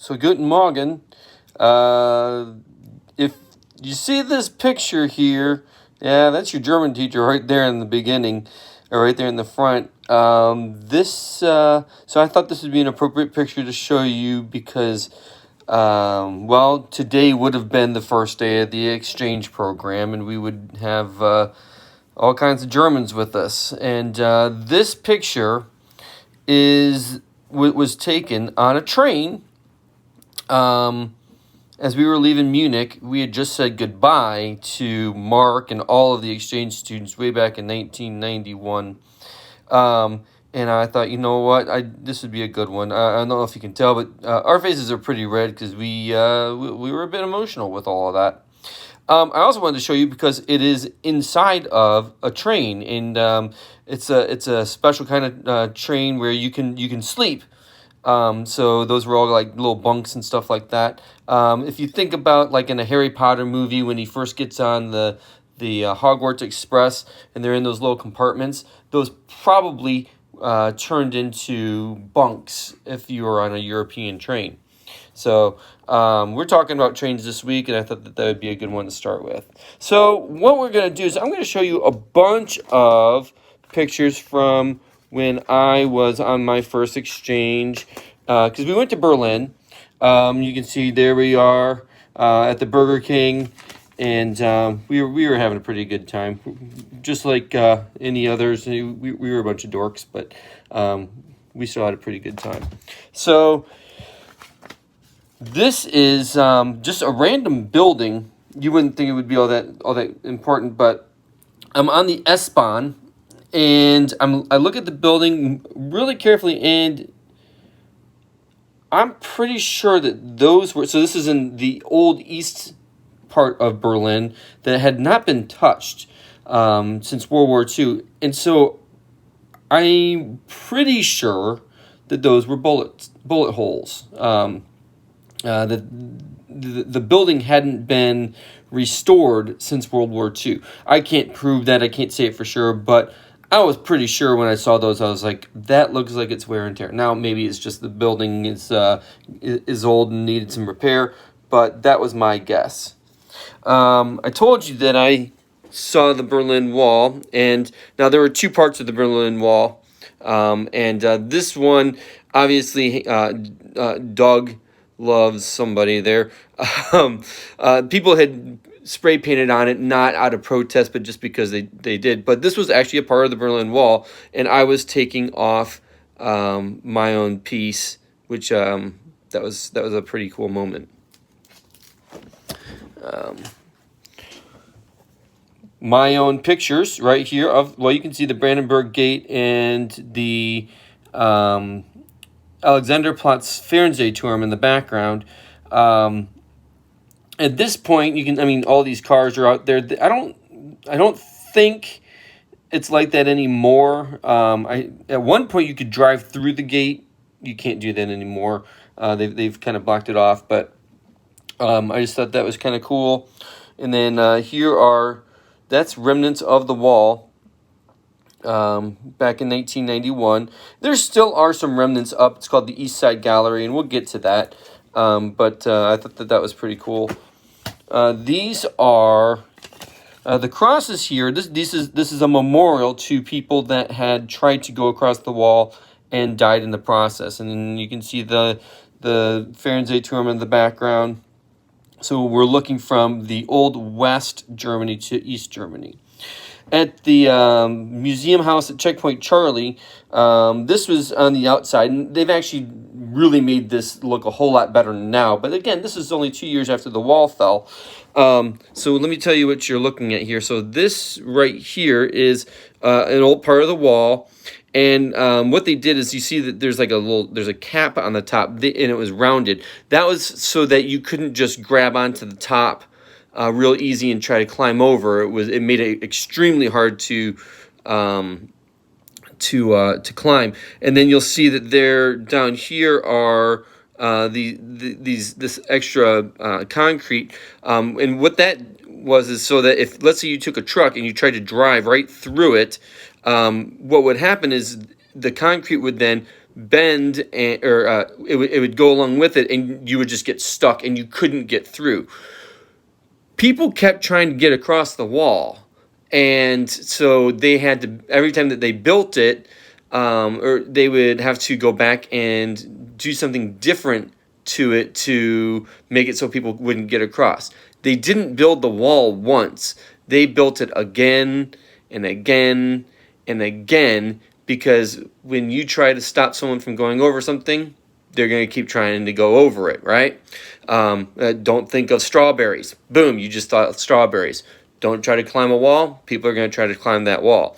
So guten Morgen. If you see this picture here, yeah, that's your German teacher right there in the beginning, or right there in the front. So I thought this would be an appropriate picture to show you because, well, today would have been the first day of the exchange program, and we would have all kinds of Germans with us. And this picture was taken on a train. As we were leaving Munich, we had just said goodbye to Mark and all of the exchange students way back in 1991. And I thought, you know what, this would be a good one. I don't know if you can tell, but our faces are pretty red because we were a bit emotional with all of that. I also wanted to show you because it is inside of a train, and it's a special kind of train where you can sleep. So those were all like little bunks and stuff like that. If you think about like in a Harry Potter movie when he first gets on the Hogwarts Express and they're in those little compartments, those probably turned into bunks if you were on a European train. So we're talking about trains this week, and I thought that would be a good one to start with. So what we're going to do is I'm going to show you a bunch of pictures from when I was on my first exchange, because we went to Berlin. You can see there we are at the Burger King, and we were having a pretty good time, just like any others. We were a bunch of dorks, but we still had a pretty good time. So this is just a random building. You wouldn't think it would be all that important, but I'm on the S-Bahn. And I look at the building really carefully, and I'm pretty sure that those were... So this is in the old east part of Berlin that had not been touched since World War II. And so I'm pretty sure that those were bullet holes. The building hadn't been restored since World War II. I can't prove that. I can't say it for sure, but I was pretty sure when I saw those, I was like, that looks like it's wear and tear. Now, maybe it's just the building is old and needed some repair, but that was my guess. I told you that I saw the Berlin Wall, and now there were two parts of the Berlin Wall, and this one, obviously, Doug loves somebody there. People had spray painted on it, not out of protest, but just because they did. But this was actually a part of the Berlin Wall, and I was taking off my own piece, which that was a pretty cool moment. My own pictures right here of, well, you can see the Brandenburg Gate and the Alexanderplatz Fernsehturm in the background. At this point, all these cars are out there. I don't think it's like that anymore. At one point you could drive through the gate. You can't do that anymore. They've kind of blocked it off, but I just thought that was kind of cool. And then that's remnants of the wall back in 1991. There still are some remnants up. It's called the East Side Gallery, and we'll get to that. But I thought that was pretty cool. These are the crosses here. This is a memorial to people that had tried to go across the wall and died in the process. And then you can see the Fernsehturm in the background. So we're looking from the old West Germany to East Germany. At the museum house at Checkpoint Charlie, this was on the outside, and they've actually really made this look a whole lot better now. But again, this is only 2 years after the wall fell. So let me tell you what you're looking at here. So this right here is an old part of the wall. And what they did is you see that there's a cap on the top, and it was rounded. That was so that you couldn't just grab onto the top real easy and try to climb over. It made it extremely hard to climb. And then you'll see that there down here are this extra concrete. And what that was is so that if, let's say you took a truck and you tried to drive right through it, what would happen is the concrete would then bend, or it would go along with it, and you would just get stuck and you couldn't get through. People kept trying to get across the wall, and so they had to, every time that they built it, or they would have to go back and do something different to it to make it so people wouldn't get across. They didn't build the wall once. They built it again and again and again, because when you try to stop someone from going over something, they're going to keep trying to go over it, right? Don't think of strawberries. Boom, you just thought of strawberries. Don't try to climb a wall. People are going to try to climb that wall.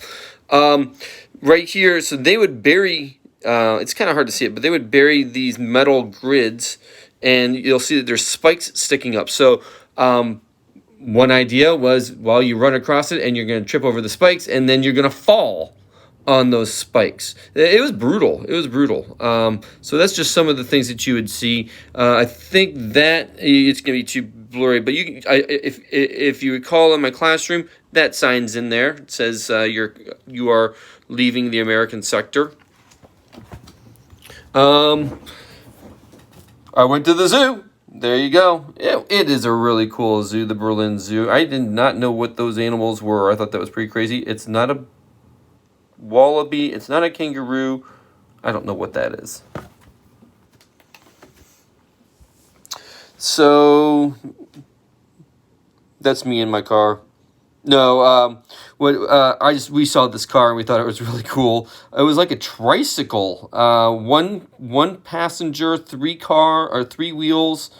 Right here, so they would bury, it's kind of hard to see it, but they would bury these metal grids, and you'll see that there's spikes sticking up. So one idea was, well, you run across it and you're going to trip over the spikes, and then you're going to fall on those spikes. It was brutal. It was brutal. So that's just some of the things that you would see. I think that it's going to be too blurry, but if you recall in my classroom, that sign's in there. It says you are leaving the American sector. I went to the zoo. There you go. It is a really cool zoo, the Berlin Zoo. I did not know what those animals were. I thought that was pretty crazy. It's not a wallaby. It's not a kangaroo. I don't know what that is. So that's me in my car. No, we saw this car and we thought it was really cool. It was like a tricycle. One passenger, three wheels.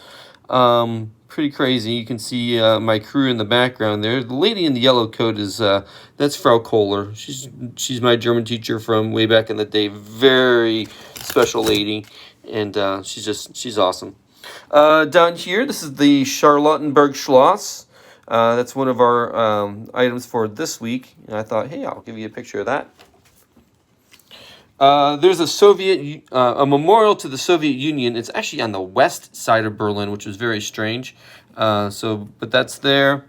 Pretty crazy. You can see my crew in the background there. The lady in the yellow coat is that's Frau Kohler. She's my German teacher from way back in the day. Very special lady, and she's awesome. Down here, this is the Charlottenburg Schloss. That's one of our items for this week. And I thought, hey, I'll give you a picture of that. There's a memorial to the Soviet Union. It's actually on the west side of Berlin, which was very strange. But that's there.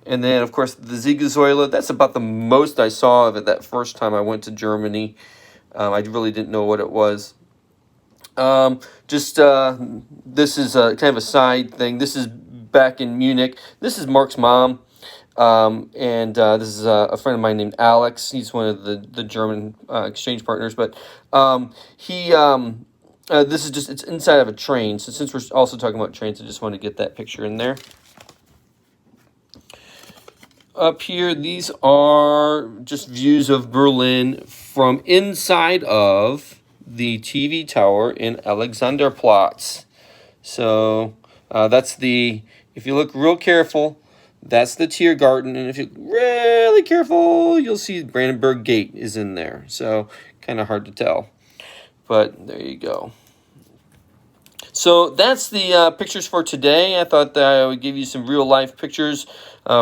And then, of course, the Siegessäule. That's about the most I saw of it that first time I went to Germany. I really didn't know what it was. This is kind of a side thing. This is back in Munich. This is Mark's mom. This is a friend of mine named Alex. He's one of the German exchange partners. But this is it's inside of a train. So since we're also talking about trains, I just want to get that picture in there. Up here, these are just views of Berlin from inside of the TV tower in Alexanderplatz. So that's if you look real careful, that's the Tiergarten, and if you're really careful, you'll see Brandenburg Gate is in there. So kind of hard to tell, but there you go. So that's the pictures for today. I thought that I would give you some real life pictures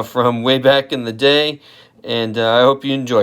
from way back in the day, and I hope you enjoyed it.